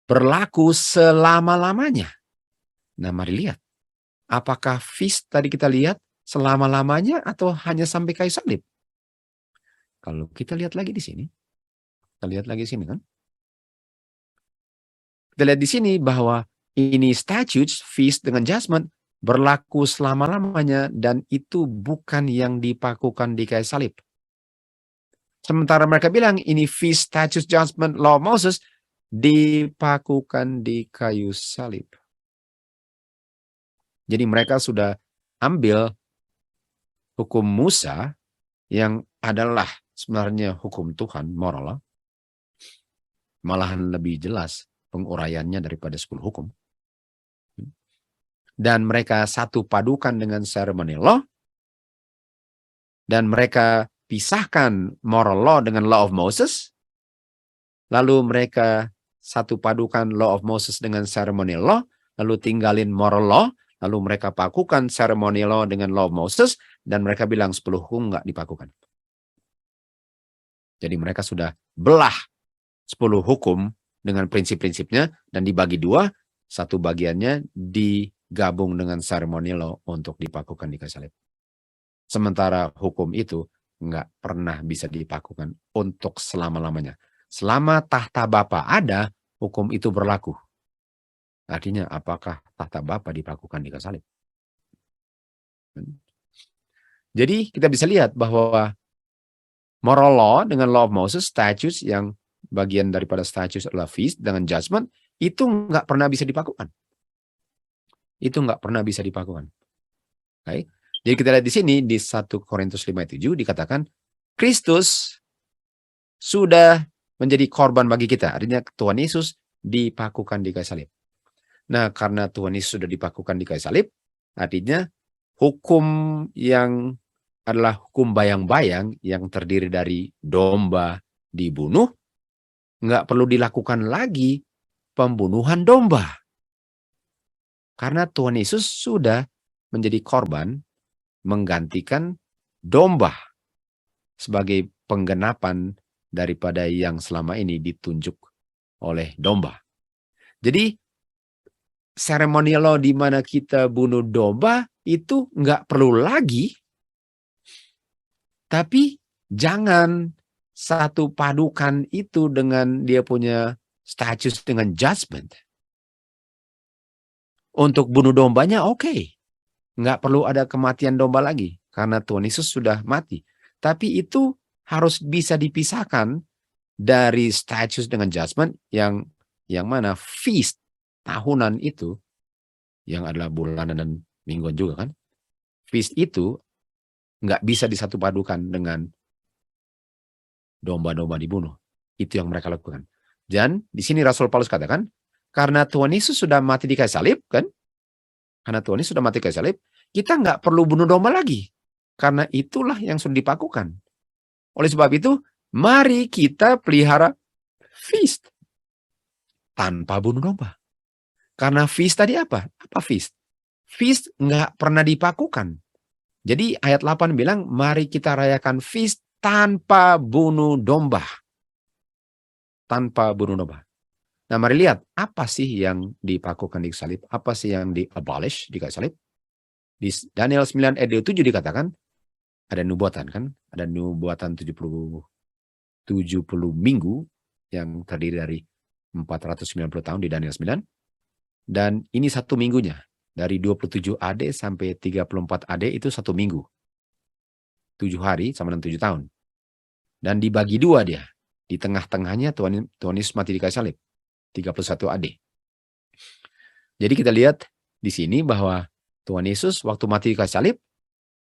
berlaku selama-lamanya. Nah, mari lihat. Apakah feast tadi kita lihat selama-lamanya atau hanya sampai kayu salib? Kalau kita lihat lagi di sini. Kita lihat lagi sini kan. Kita lihat di sini bahwa ini statutes, feast dengan judgment berlaku selama-lamanya dan itu bukan yang dipakukan di kayu salib. Sementara mereka bilang ini feast, statutes, judgment, law of Moses dipakukan di kayu salib. Jadi mereka sudah ambil hukum Musa yang adalah sebenarnya hukum Tuhan, moral, malahan lebih jelas penguraiannya daripada 10 hukum. Dan mereka satu padukan dengan ceremony law, dan mereka pisahkan moral law dengan law of Moses, lalu mereka satu padukan law of Moses dengan ceremony law, lalu tinggalin moral law, lalu mereka pakukan ceremony law dengan law of Moses, dan mereka bilang 10 hukum nggak dipakukan. Jadi mereka sudah belah 10 hukum dengan prinsip-prinsipnya, dan dibagi dua, satu bagiannya digabung dengan ceremony law untuk dipakukan di kayu salib. Sementara hukum itu nggak pernah bisa dipakukan untuk selama-lamanya. Selama tahta Bapa ada, hukum itu berlaku. Artinya apakah tahta Bapa dipakukan di kayu salib? Jadi kita bisa lihat bahwa moral law dengan law of Moses, statutes yang bagian daripada statutes adalah feast dengan judgment, itu nggak pernah bisa dipakukan. Itu nggak pernah bisa dipakukan. Okay? Jadi kita lihat di sini di 1 Korintus 5:7 dikatakan Kristus sudah menjadi korban bagi kita. Artinya Tuhan Yesus dipakukan di kayu salib. Nah, karena Tuhan Yesus sudah dipakukan di kayu salib, artinya hukum yang adalah hukum bayang-bayang yang terdiri dari domba dibunuh, nggak perlu dilakukan lagi pembunuhan domba. Karena Tuhan Yesus sudah menjadi korban menggantikan domba sebagai penggenapan daripada yang selama ini ditunjuk oleh domba. Jadi seremonial law di mana kita bunuh domba itu nggak perlu lagi, tapi jangan satu padukan itu dengan dia punya status dengan judgment. Untuk bunuh dombanya oke. Nggak perlu ada kematian domba lagi. Karena Tuhan Yesus sudah mati. Tapi itu harus bisa dipisahkan dari status dengan judgment yang mana feast tahunan itu, yang adalah bulanan dan mingguan juga kan. Feast itu nggak bisa disatu padukan dengan domba-domba dibunuh. Itu yang mereka lakukan. Dan di sini Rasul Paulus katakan, karena Tuhan Yesus sudah mati di kayu salib, kan? Karena Tuhan Yesus sudah mati di kayu salib, kita nggak perlu bunuh domba lagi. Karena itulah yang sudah dipakukan. Oleh sebab itu, mari kita pelihara feast tanpa bunuh domba. Karena feast tadi apa? Apa feast? Feast nggak pernah dipakukan. Jadi ayat 8 bilang, mari kita rayakan feast tanpa bunuh domba. Tanpa bunuh domba. Nah, mari lihat apa sih yang dipakukan di salib, apa sih yang di-abolish di salib. Di Daniel 9 ayat 7 dikatakan ada nubuatan kan, ada nubuatan 70 minggu yang terdiri dari 490 tahun di Daniel 9. Dan ini satu minggunya, dari 27 AD sampai 34 AD itu satu minggu. 7 hari sama dengan 7 tahun. Dan dibagi dua dia. Di tengah-tengahnya Tuhan Yesus mati di kayu salib. 31 AD. Jadi kita lihat di sini bahwa Tuhan Yesus waktu mati di kayu salib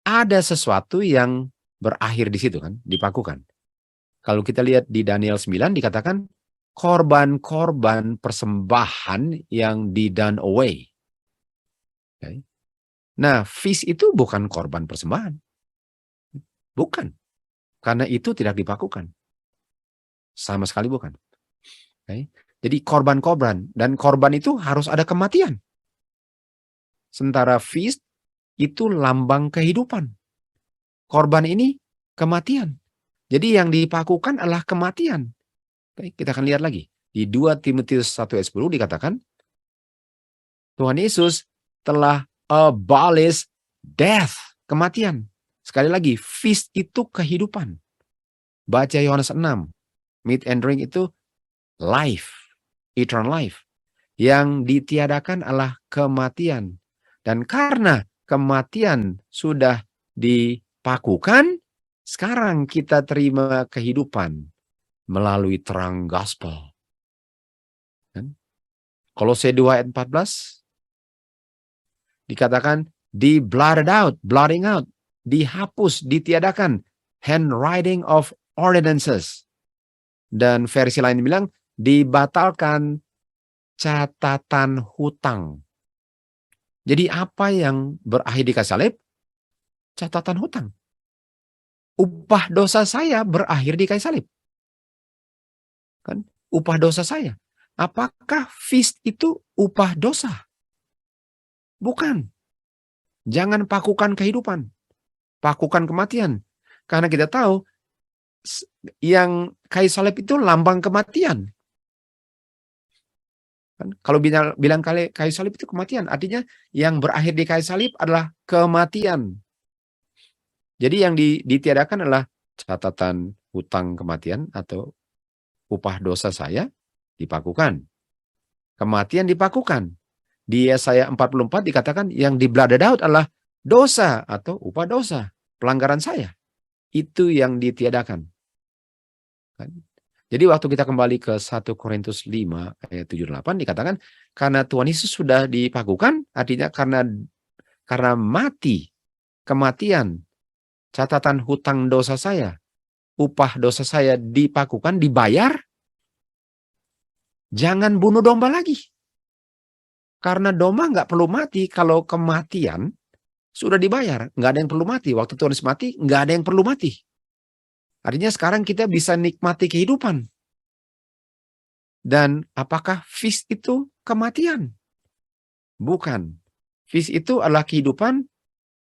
ada sesuatu yang berakhir di situ kan, dipakukan. Kalau kita lihat di Daniel 9 dikatakan korban-korban persembahan yang di done away. Okay. Nah, feast itu bukan korban persembahan. Bukan. Karena itu tidak dipakukan. Sama sekali bukan. Okay. Jadi korban-korban. Dan korban itu harus ada kematian. Sementara feast itu lambang kehidupan. Korban ini kematian. Jadi yang dipakukan adalah kematian. Okay, kita akan lihat lagi. Di 2 Timotius 1 ayat 10 dikatakan, Tuhan Yesus telah abolish death, kematian. Sekali lagi, feast itu kehidupan. Baca Yohanes 6. Meat and drink itu life, eternal life. Yang ditiadakan adalah kematian. Dan karena kematian sudah dipakukan, sekarang kita terima kehidupan melalui terang gospel. Kolose 2 ayat 14 dikatakan blotting out, dihapus, ditiadakan, handwriting of ordinances. Dan versi lain bilang dibatalkan catatan hutang. Jadi apa yang berakhir di kayu salib? Catatan hutang. Upah dosa saya berakhir di kayu salib. Kan? Upah dosa saya. Apakah feast itu upah dosa? Bukan. Jangan pakukan kehidupan. Pakukan kematian. Karena kita tahu yang kayu salib itu lambang kematian. Kan? Kalau bilang kayu salib itu kematian, artinya yang berakhir di kayu salib adalah kematian. Jadi yang ditiadakan adalah catatan hutang kematian atau upah dosa saya dipakukan. Kematian dipakukan. Di Yesaya 44 dikatakan yang di Belada Daud adalah dosa atau upah dosa, pelanggaran saya. Itu yang ditiadakan. Kan? Jadi waktu kita kembali ke 1 Korintus 5 ayat 7-8 dikatakan karena Tuhan Yesus sudah dipakukan, artinya karena mati, kematian, catatan hutang dosa saya, upah dosa saya dipakukan, dibayar, jangan bunuh domba lagi. Karena domba nggak perlu mati kalau kematian sudah dibayar. Nggak ada yang perlu mati. Waktu Tuhan Yesus mati, nggak ada yang perlu mati. Artinya sekarang kita bisa nikmati kehidupan. Dan apakah feast itu kematian? Bukan. Feast itu adalah kehidupan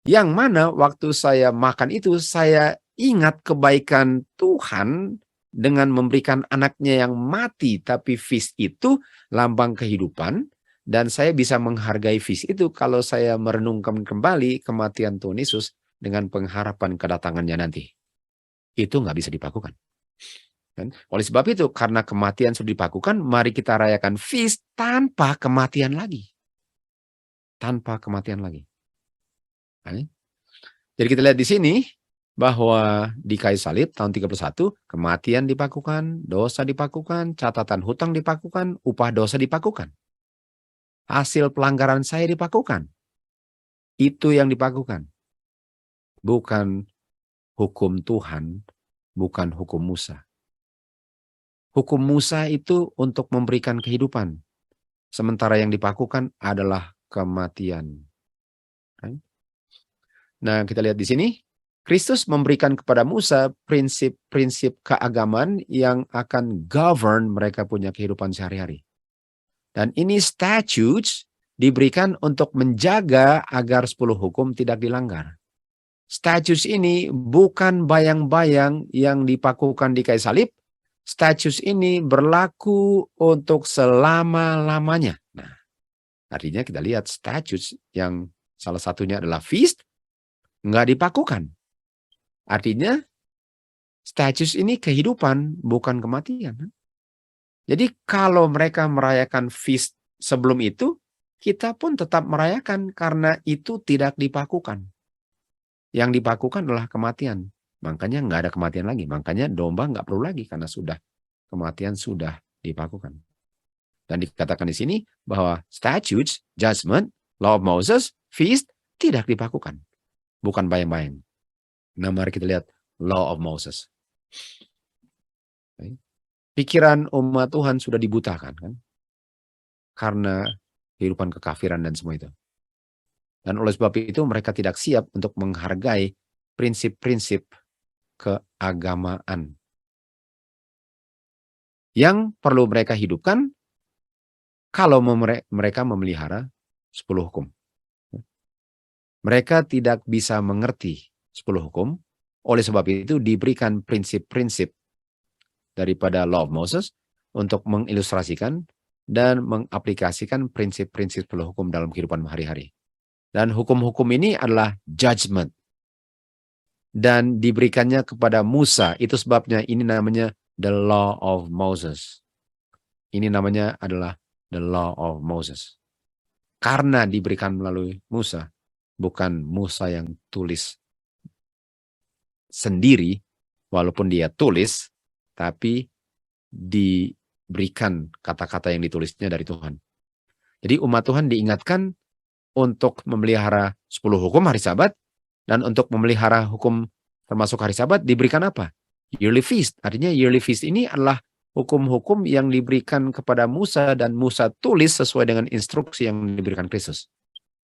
yang mana waktu saya makan itu, saya ingat kebaikan Tuhan dengan memberikan anaknya yang mati. Tapi feast itu lambang kehidupan. Dan saya bisa menghargai feast itu kalau saya merenungkan kembali kematian Tuhan Yesus dengan pengharapan kedatangannya nanti. Itu nggak bisa dipakukan. Dan oleh sebab itu, karena kematian sudah dipakukan, mari kita rayakan feast tanpa kematian lagi. Tanpa kematian lagi. Jadi kita lihat di sini bahwa di kayu salib tahun 31, kematian dipakukan, dosa dipakukan, catatan hutang dipakukan, upah dosa dipakukan. Hasil pelanggaran saya dipakukan. Itu yang dipakukan. Bukan hukum Tuhan, bukan hukum Musa. Hukum Musa itu untuk memberikan kehidupan. Sementara yang dipakukan adalah kematian. Nah, kita lihat di sini. Kristus memberikan kepada Musa prinsip-prinsip keagamaan yang akan govern mereka punya kehidupan sehari-hari. Dan ini statutes diberikan untuk menjaga agar 10 hukum tidak dilanggar. Statutes ini bukan bayang-bayang yang dipakukan di kayu salib. Statutes ini berlaku untuk selama-lamanya. Nah, artinya kita lihat statutes yang salah satunya adalah feast, nggak dipakukan. Artinya statutes ini kehidupan, bukan kematian. Jadi kalau mereka merayakan feast sebelum itu, kita pun tetap merayakan karena itu tidak dipakukan. Yang dipakukan adalah kematian. Makanya nggak ada kematian lagi. Makanya domba nggak perlu lagi karena kematian sudah dipakukan. Dan dikatakan di sini bahwa statutes, judgment, law of Moses, feast tidak dipakukan. Bukan bayang-bayang. Nah, mari kita lihat law of Moses. Pikiran umat Tuhan sudah dibutakan kan? Karena kehidupan kekafiran dan semua itu. Dan oleh sebab itu mereka tidak siap untuk menghargai prinsip-prinsip keagamaan. Yang perlu mereka hidupkan kalau mereka memelihara 10 hukum. Mereka tidak bisa mengerti 10 hukum. Oleh sebab itu diberikan prinsip-prinsip daripada Law of Moses untuk mengilustrasikan dan mengaplikasikan prinsip-prinsip 10 hukum dalam kehidupan hari-hari. Dan hukum-hukum ini adalah judgment. Dan diberikannya kepada Musa. Itu sebabnya ini namanya the Law of Moses. Ini namanya adalah the Law of Moses. karena diberikan melalui Musa, bukan Musa yang tulis sendiri, walaupun dia tulis, tapi diberikan kata-kata yang ditulisnya dari Tuhan. Jadi umat Tuhan diingatkan untuk memelihara 10 hukum hari Sabat, dan untuk memelihara hukum termasuk hari Sabat diberikan apa? Yearly feast. Artinya yearly feast ini adalah hukum-hukum yang diberikan kepada Musa dan Musa tulis sesuai dengan instruksi yang diberikan Kristus.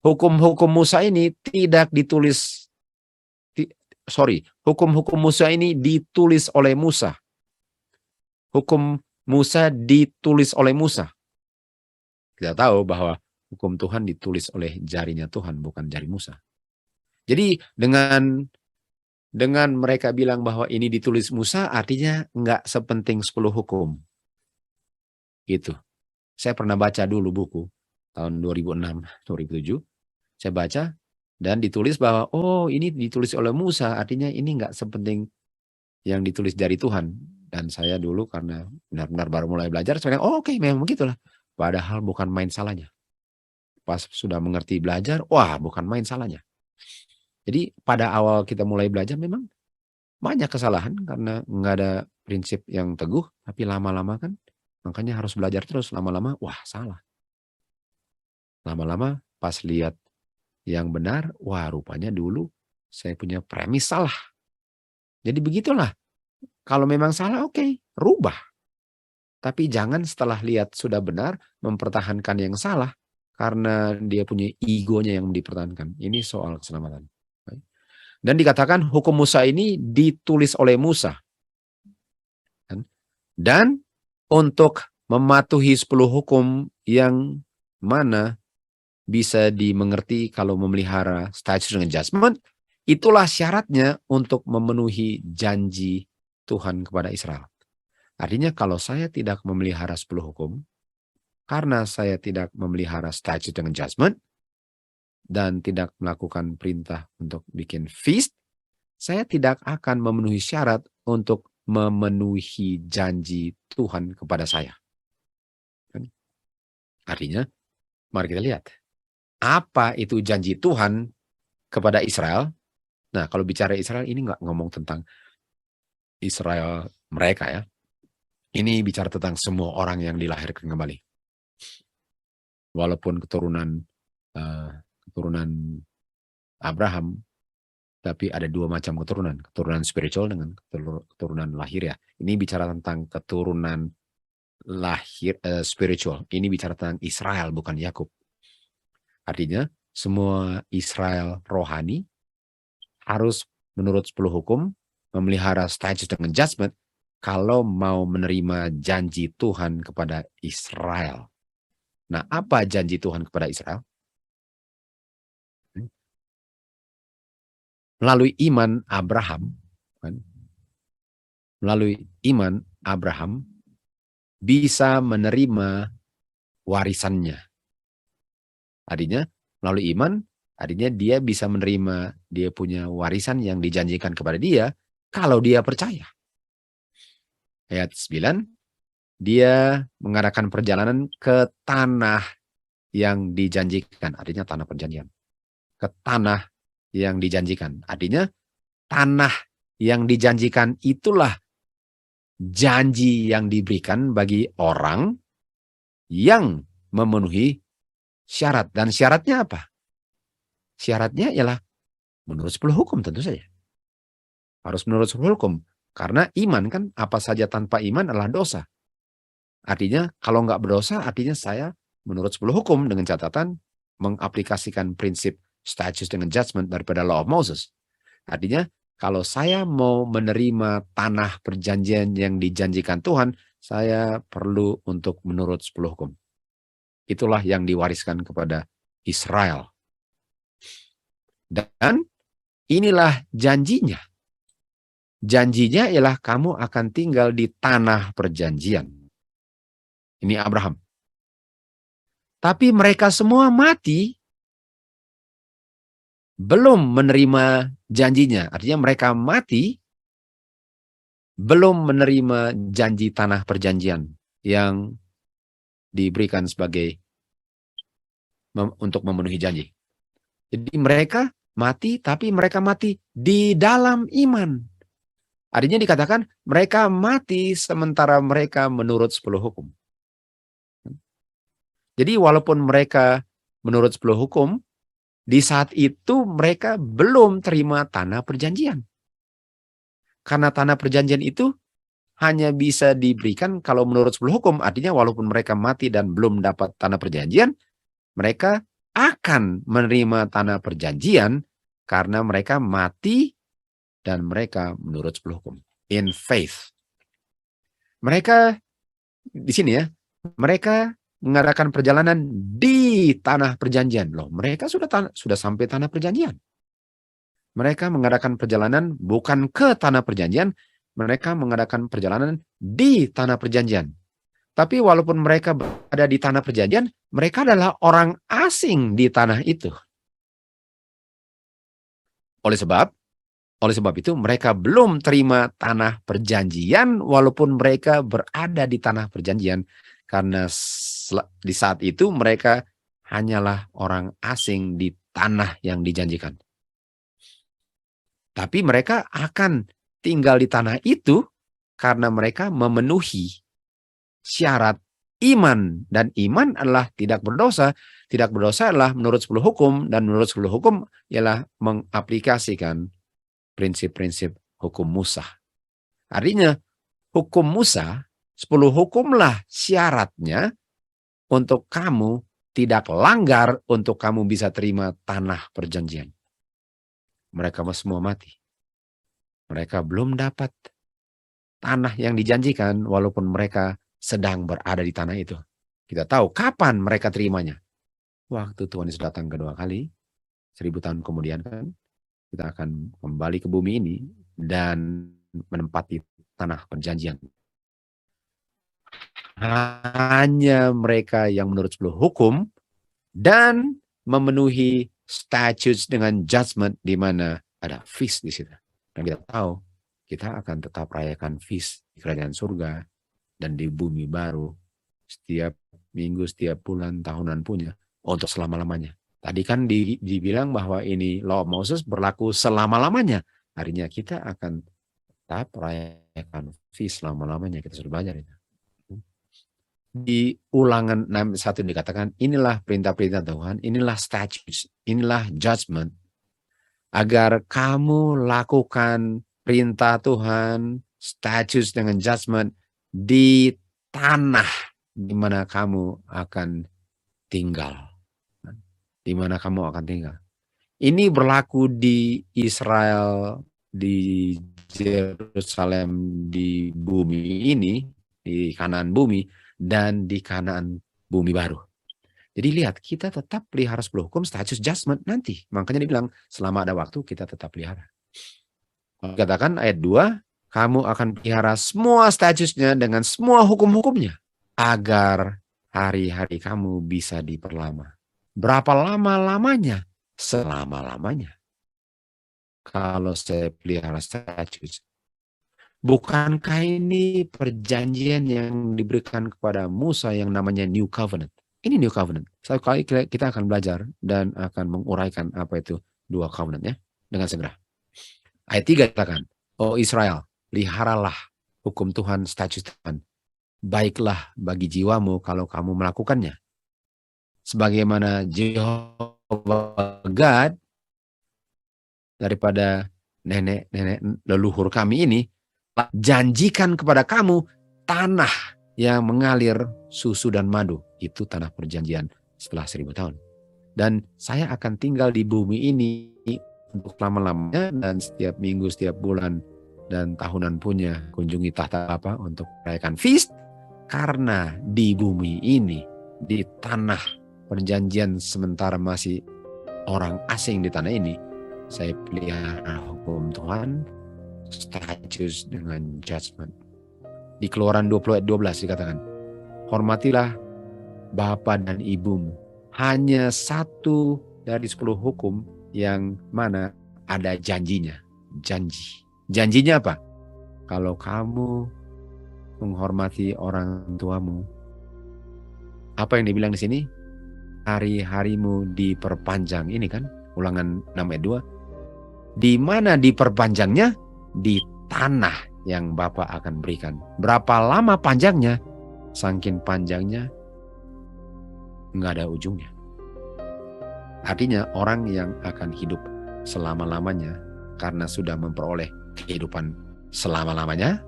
Hukum-hukum Musa ini tidak ditulis, hukum-hukum Musa ini ditulis oleh Musa. Hukum Musa ditulis oleh Musa. Kita tahu bahwa hukum Tuhan ditulis oleh jarinya Tuhan, bukan jari Musa. Jadi dengan mereka bilang bahwa ini ditulis Musa, artinya nggak sepenting 10 hukum. Gitu. Saya pernah baca dulu buku tahun 2006-2007. Saya baca dan ditulis bahwa oh ini ditulis oleh Musa, artinya ini nggak sepenting yang ditulis dari Tuhan. Dan saya dulu karena benar-benar baru mulai belajar, saya bilang, oh oke, memang begitulah. Padahal bukan main salahnya. Pas sudah mengerti belajar, wah bukan main salahnya. Jadi pada awal kita mulai belajar memang banyak kesalahan karena nggak ada prinsip yang teguh, tapi lama-lama kan, makanya harus belajar terus. Lama-lama, wah salah. Lama-lama pas lihat yang benar, wah rupanya dulu saya punya premis salah. Jadi begitulah. Kalau memang salah, oke, rubah. Tapi jangan setelah lihat sudah benar, mempertahankan yang salah, karena dia punya egonya yang dipertahankan. Ini soal keselamatan. Dan dikatakan hukum Musa ini ditulis oleh Musa. Dan untuk mematuhi 10 hukum yang mana bisa dimengerti kalau memelihara statute and judgment, itulah syaratnya untuk memenuhi janji Tuhan kepada Israel. Artinya kalau saya tidak memelihara 10 hukum, karena saya tidak memelihara statute and judgment, dan tidak melakukan perintah untuk bikin feast, saya tidak akan memenuhi syarat untuk memenuhi janji Tuhan kepada saya. Artinya, mari kita lihat. Apa itu janji Tuhan kepada Israel? Nah, kalau bicara Israel, ini nggak ngomong tentang Israel mereka ya. Ini bicara tentang semua orang yang dilahirkan kembali. Walaupun keturunan Abraham, tapi ada 2 macam keturunan. Keturunan spiritual dengan keturunan lahir ya. Ini bicara tentang keturunan lahir spiritual. Ini bicara tentang Israel, bukan Yakub. Artinya, semua Israel rohani harus menurut 10 hukum, memelihara statute and judgment, kalau mau menerima janji Tuhan kepada Israel. Nah, apa janji Tuhan kepada Israel? Melalui iman Abraham, bisa menerima warisannya. Artinya, melalui iman, artinya dia bisa menerima, dia punya warisan yang dijanjikan kepada dia, kalau dia percaya. Ayat 9, dia mengadakan perjalanan ke tanah yang dijanjikan, artinya tanah perjanjian. Ke tanah yang dijanjikan, artinya tanah yang dijanjikan itulah janji yang diberikan bagi orang yang memenuhi syarat. Dan syaratnya apa? Syaratnya ialah menurut 10 hukum tentu saja. Harus menurut 10 hukum. Karena iman kan, apa saja tanpa iman adalah dosa. Artinya kalau nggak berdosa, artinya saya menurut 10 hukum dengan catatan mengaplikasikan prinsip statute dengan judgment daripada law of Moses. Artinya kalau saya mau menerima tanah perjanjian yang dijanjikan Tuhan, saya perlu untuk menurut 10 hukum. Itulah yang diwariskan kepada Israel. Dan inilah janjinya. Janjinya ialah kamu akan tinggal di tanah perjanjian. Ini Abraham. Tapi mereka semua mati belum menerima janjinya. Artinya mereka mati belum menerima janji tanah perjanjian yang diberikan sebagai untuk memenuhi janji. Jadi mereka mati, tapi mereka mati di dalam iman. Artinya dikatakan mereka mati sementara mereka menurut 10 hukum. Jadi walaupun mereka menurut 10 hukum, di saat itu mereka belum terima tanah perjanjian. Karena tanah perjanjian itu hanya bisa diberikan kalau menurut 10 hukum. Artinya walaupun mereka mati dan belum dapat tanah perjanjian, mereka akan menerima tanah perjanjian karena mereka mati dan mereka menurut 10 hukum. In faith. Mereka di sini ya, mereka mengadakan perjalanan di tanah perjanjian. Loh, mereka sudah sampai tanah perjanjian. Mereka mengadakan perjalanan bukan ke tanah perjanjian, mereka mengadakan perjalanan di tanah perjanjian. Tapi walaupun mereka berada di tanah perjanjian, mereka adalah orang asing di tanah itu. Oleh sebab itu mereka belum terima tanah perjanjian walaupun mereka berada di tanah perjanjian. Karena di saat itu mereka hanyalah orang asing di tanah yang dijanjikan. Tapi mereka akan tinggal di tanah itu karena mereka memenuhi syarat iman. Dan iman adalah tidak berdosa. Tidak berdosa adalah menurut 10 hukum. Dan menurut 10 hukum ialah mengaplikasikan prinsip-prinsip hukum Musa. Artinya hukum Musa, 10 hukumlah syaratnya untuk kamu tidak langgar untuk kamu bisa terima tanah perjanjian. Mereka semua mati. Mereka belum dapat tanah yang dijanjikan walaupun mereka sedang berada di tanah itu. Kita tahu kapan mereka terimanya. Waktu Tuhan Yesus datang kedua kali, 1000 tahun kemudian kan, kita akan kembali ke bumi ini dan menempati tanah perjanjian. Hanya mereka yang menurut 10 hukum dan memenuhi statutes dengan judgment di mana ada feast di situ. Dan kita tahu kita akan tetap rayakan feast di kerajaan surga dan di bumi baru setiap minggu, setiap bulan, tahunan punya untuk selama-lamanya. Tadi kan dibilang bahwa ini Law of Moses berlaku selama-lamanya. Artinya kita akan tetap rayakan feast selama-lamanya. Kita sudah belajar itu. Di Ulangan 6:1 dikatakan, inilah perintah-perintah Tuhan, inilah statutes, inilah judgment, agar kamu lakukan perintah Tuhan, statutes dengan judgment di tanah di mana kamu akan tinggal. Di mana kamu akan tinggal. Ini berlaku di Israel, di Yerusalem, di bumi ini, di Kanaan bumi, dan di Kanaan bumi baru. Jadi lihat, kita tetap pelihara 10 hukum, status judgment nanti. Makanya dibilang, selama ada waktu kita tetap pelihara. Katakan ayat 2, kamu akan pelihara semua statusnya dengan semua hukum-hukumnya, agar hari-hari kamu bisa diperlama. Berapa lama-lamanya? Selama-lamanya. Kalau saya pelihara status. Bukankah ini perjanjian yang diberikan kepada Musa yang namanya New Covenant? Ini New Covenant. Satu kali kita akan belajar dan akan menguraikan apa itu dua covenant ya dengan segera. Ayat 3 katakan, oh Israel, peliharalah hukum Tuhan, statut Tuhan. Baiklah bagi jiwamu kalau kamu melakukannya. Sebagaimana Jehovah God daripada nenek-nenek leluhur kami ini janjikan kepada kamu tanah yang mengalir susu dan madu. Itu tanah perjanjian setelah 1000 tahun. Dan saya akan tinggal di bumi ini untuk lama-lamanya dan setiap minggu, setiap bulan dan tahunan punya kunjungi tahta apa untuk merayakan feast. Karena di bumi ini, di tanah perjanjian sementara masih orang asing di tanah ini, saya pelihara hukum Tuhan, status dengan judgment. Di Keluaran 20 ayat 12 dikatakan, hormatilah bapa dan ibumu. Hanya satu dari 10 hukum yang mana ada janjinya. Janji. Janjinya apa? Kalau kamu menghormati orang tuamu. Apa yang dibilang di sini? hari-harimu diperpanjang. Ini kan Ulangan 6 ayat 2. Di mana diperpanjangnya? Di tanah yang Bapa akan berikan. Berapa lama panjangnya? Saking panjangnya nggak ada ujungnya. Artinya orang yang akan hidup selama-lamanya karena sudah memperoleh kehidupan selama-lamanya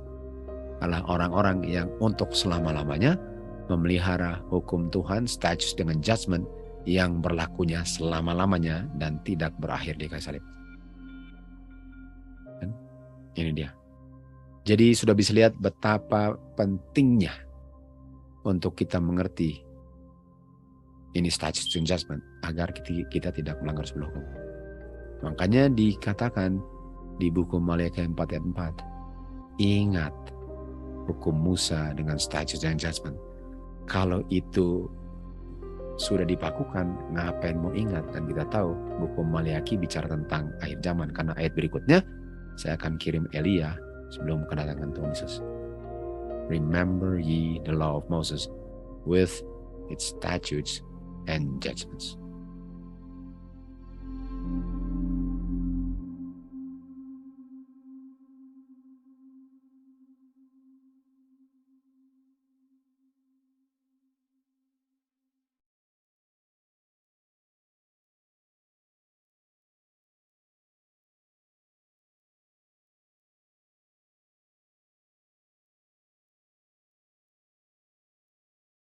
adalah orang-orang yang untuk selama-lamanya memelihara hukum Tuhan, statutes dengan judgment yang berlakunya selama-lamanya dan tidak berakhir di kayu salib. Dan ini dia. Jadi sudah bisa lihat betapa pentingnya untuk kita mengerti ini statutes and judgment agar kita tidak melanggar sebuah hukum. Makanya dikatakan di buku Maliaki 4 ayat 4, ingat hukum Musa dengan statutes and judgment. Kalau itu sudah dipakukan, ngapain mau ingat? Dan kita tahu buku Maliaki bicara tentang akhir zaman, karena ayat berikutnya saya akan kirim Elia sebelum kedatangan Tuhan Yesus. Remember ye the law of Moses with its statutes and judgments.